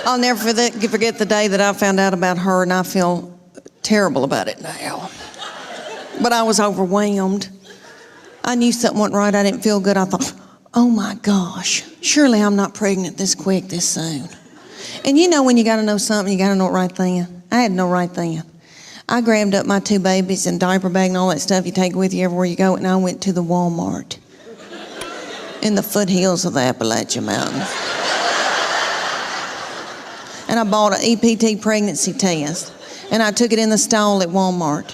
I'll never forget the day that I found out about her, and I feel terrible about it now. But I was overwhelmed. I knew something wasn't right. I didn't feel good. I thought, oh my gosh, surely I'm not pregnant this quick, this soon. And you know when you got to know something, you got to know it right then. I had to know right then. I grabbed up my 2 babies and diaper bag and all that stuff you take with you everywhere you go, and I went to the Walmart in the foothills of the Appalachian Mountains. And I bought an EPT pregnancy test, and I took it in the stall at Walmart.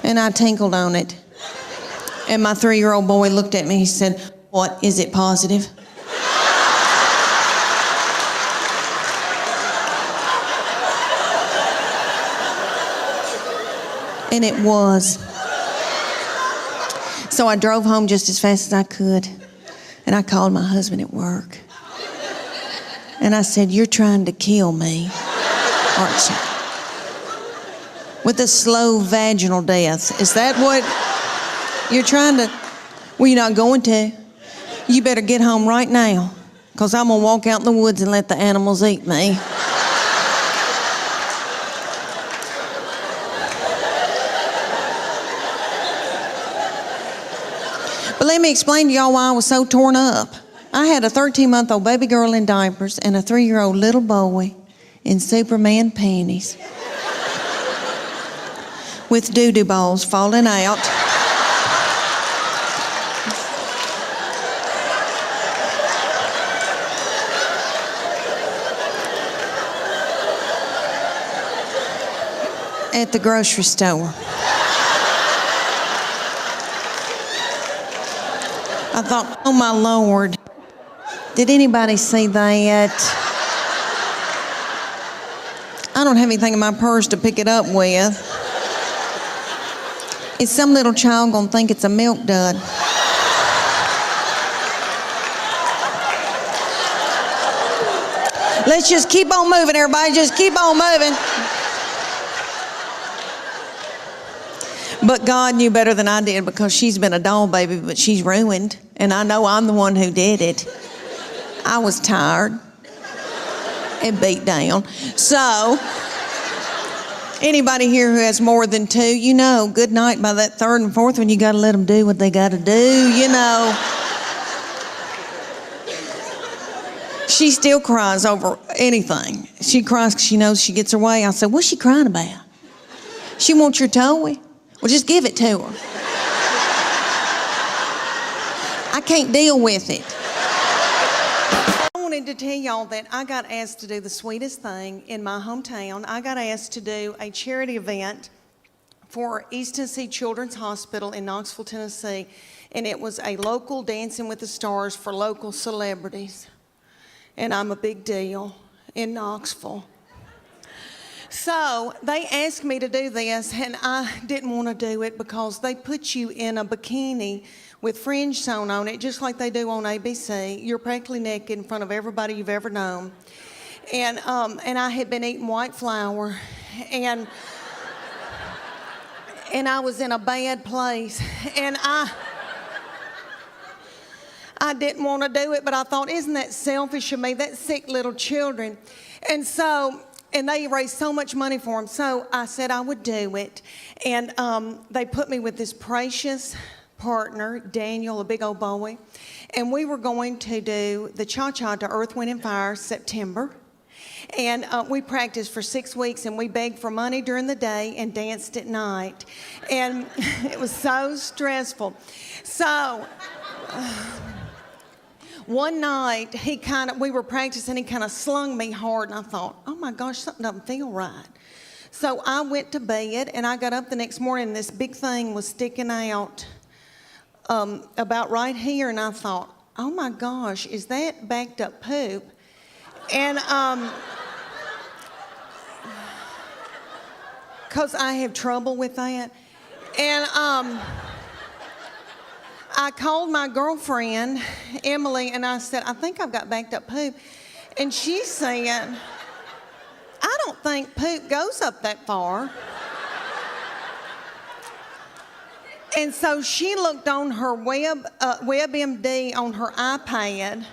And I tinkled on it. And my 3-year-old boy looked at me, he said, "What, is it positive?" And it was. So I drove home just as fast as I could, and I called my husband at work. And I said, "You're trying to kill me, aren't you? With a slow vaginal death. Is that what you're trying to?" "Well, you're not going to. You better get home right now, because I'm going to walk out in the woods and let the animals eat me." But let me explain to y'all why I was so torn up. I had a 13-month-old baby girl in diapers and a 3-year-old little boy in Superman panties with doo-doo balls falling out. At the grocery store. I thought, oh my Lord, did anybody see that? I don't have anything in my purse to pick it up with. Is some little child gonna think it's a milk dud? Let's just keep on moving, everybody. Just keep on moving. But God knew better than I did, because she's been a doll baby, but she's ruined. And I know I'm the one who did it. I was tired and beat down. So, anybody here who has more than 2, you know, good night by that 3rd and 4th one, you got to let them do what they got to do, you know. She still cries over anything. She cries because she knows she gets her way. I said, "What's she crying about?" "She wants your toy." "Well, just give it to her." I can't deal with it. I wanted to tell y'all that I got asked to do the sweetest thing in my hometown. I got asked to do a charity event for East Tennessee Children's Hospital in Knoxville, Tennessee. And it was a local Dancing with the Stars for local celebrities. And I'm a big deal in Knoxville. So they asked me to do this, and I didn't want to do it because they put you in a bikini with fringe sewn on it, just like they do on ABC. You're practically naked in front of everybody you've ever known. And I had been eating white flour, and I was in a bad place, and I didn't want to do it, but I thought, isn't that selfish of me? That's sick little children. And they raised so much money for them. So I said I would do it. And they put me with this precious partner, Daniel, a big old boy. And we were going to do the cha-cha to Earth, Wind, and Fire, September. And we practiced for 6 weeks, and we begged for money during the day and danced at night. And it was so stressful. So one night, we were practicing, he kind of slung me hard, and I thought, oh my gosh, something doesn't feel right. So I went to bed, and I got up the next morning, and this big thing was sticking out about right here, and I thought, oh my gosh, is that backed up poop? And because I have trouble with that. And I called my girlfriend, Emily, and I said, I think I've got backed up poop. And she said, I don't think poop goes up that far. And so she looked on her WebMD on her iPad,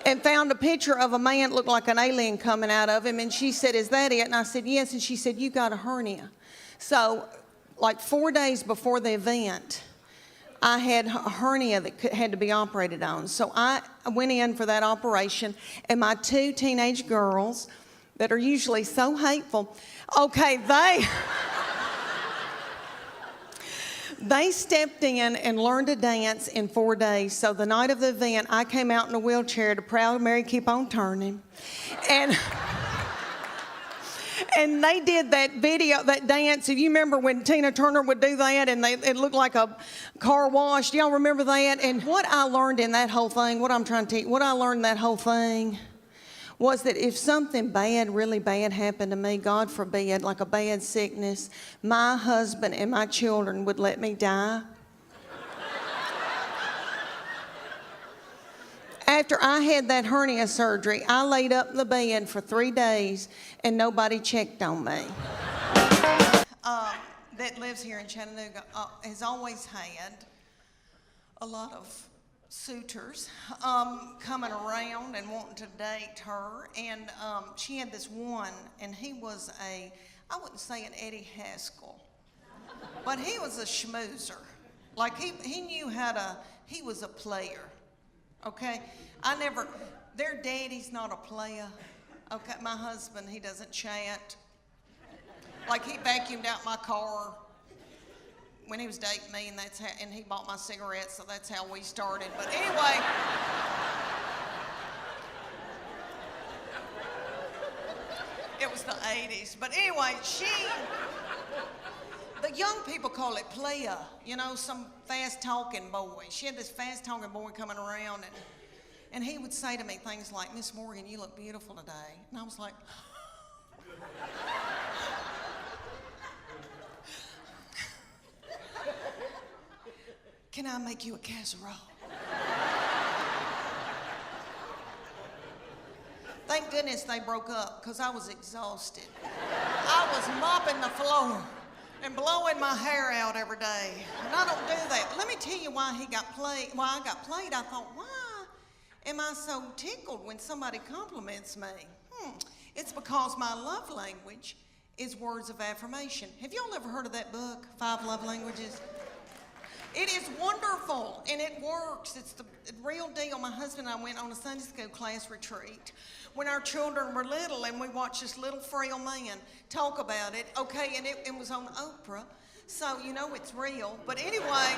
and found a picture of a man that looked like an alien coming out of him. And she said, "Is that it?" And I said, "Yes." And she said, "You got a hernia." So like 4 days before the event, I had a hernia that had to be operated on. So I went in for that operation, and my 2 teenage girls that are usually so hateful, okay, they stepped in and learned to dance in 4 days. So the night of the event, I came out in a wheelchair to Proud Mary Keep On Turning. And they did that video, that dance. If you remember when Tina Turner would do that and it looked like a car wash, y'all remember that? And what I learned in that whole thing, what I'm trying to teach, what I learned in that whole thing was that if something bad, really bad happened to me, God forbid, like a bad sickness, my husband and my children would let me die. After I had that hernia surgery, I laid up in the bed for 3 days and nobody checked on me. That lives here in Chattanooga has always had a lot of suitors coming around and wanting to date her. And she had this one, and he was I wouldn't say an Eddie Haskell, but he was a schmoozer. Like he knew he was a player. Okay, their daddy's not a player. Okay, my husband, he doesn't chat. Like he vacuumed out my car when he was dating me, and he bought my cigarettes, so that's how we started. But anyway, it was the 80s. But anyway, the young people call it playa, some fast-talking boy. She had this fast-talking boy coming around, and he would say to me things like, "Miss Morgan, you look beautiful today." And I was like, "Can I make you a casserole?" Thank goodness they broke up, because I was exhausted. I was mopping the floor and blowing my hair out every day. And I don't do that. Let me tell you why I got played. I thought, why am I so tickled when somebody compliments me? It's because my love language is words of affirmation. Have y'all ever heard of that book, 5 Love Languages? It is wonderful, and it works. It's the real deal. My husband and I went on a Sunday school class retreat when our children were little, and we watched this little frail man talk about it. Okay, and it was on Oprah, so it's real. But anyway,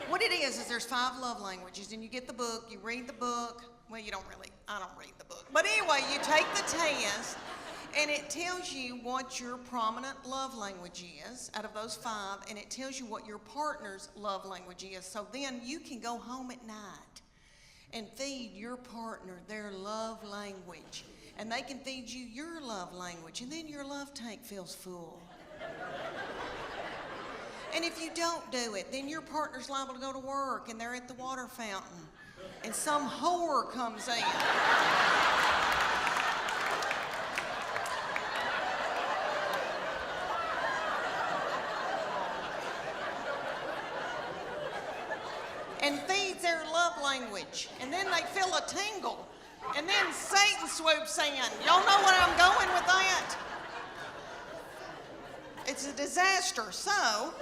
what it is there's 5 love languages, and you get the book, you read the book. Well, you don't really, I don't read the book. But anyway, you take the test, and it tells you what your prominent love language is out of those 5, and it tells you what your partner's love language is. So then you can go home at night and feed your partner their love language, and they can feed you your love language, and then your love tank feels full. And if you don't do it, then your partner's liable to go to work, and they're at the water fountain, and some whore comes in. And feeds their love language. And then they feel a tingle. And then Satan swoops in. Y'all know where I'm going with that? It's a disaster. So,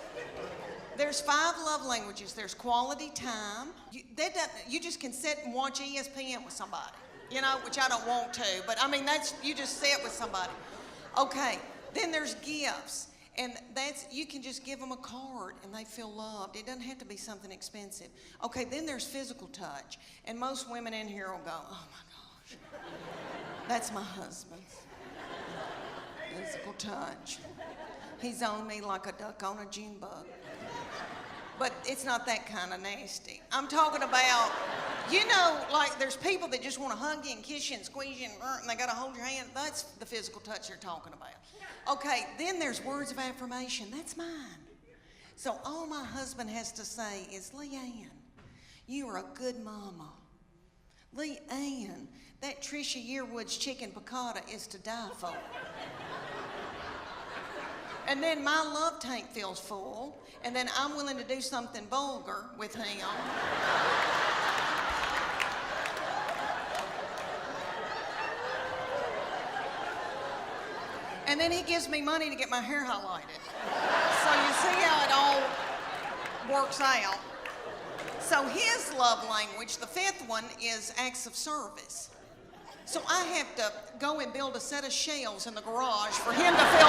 there's 5 love languages. There's quality time. You just can sit and watch ESPN with somebody, which I don't want to. But I mean, you just sit with somebody. Okay, then there's gifts. And you can just give them a card and they feel loved. It doesn't have to be something expensive. Okay, then there's physical touch. And most women in here will go, "Oh my gosh, that's my husband's physical touch. He's on me like a duck on a June bug." But it's not that kind of nasty. I'm talking about, like there's people that just want to hug you and kiss you and squeeze you and they got to hold your hand. That's the physical touch they're talking about. Okay, then there's words of affirmation. That's mine. So all my husband has to say is, "Leanne, you are a good mama. Leanne, that Trisha Yearwood's chicken piccata is to die for." And then my love tank feels full, and then I'm willing to do something vulgar with him. And then he gives me money to get my hair highlighted. So you see how it all works out. So his love language, the fifth one, is acts of service. So I have to go and build a set of shelves in the garage for him to fill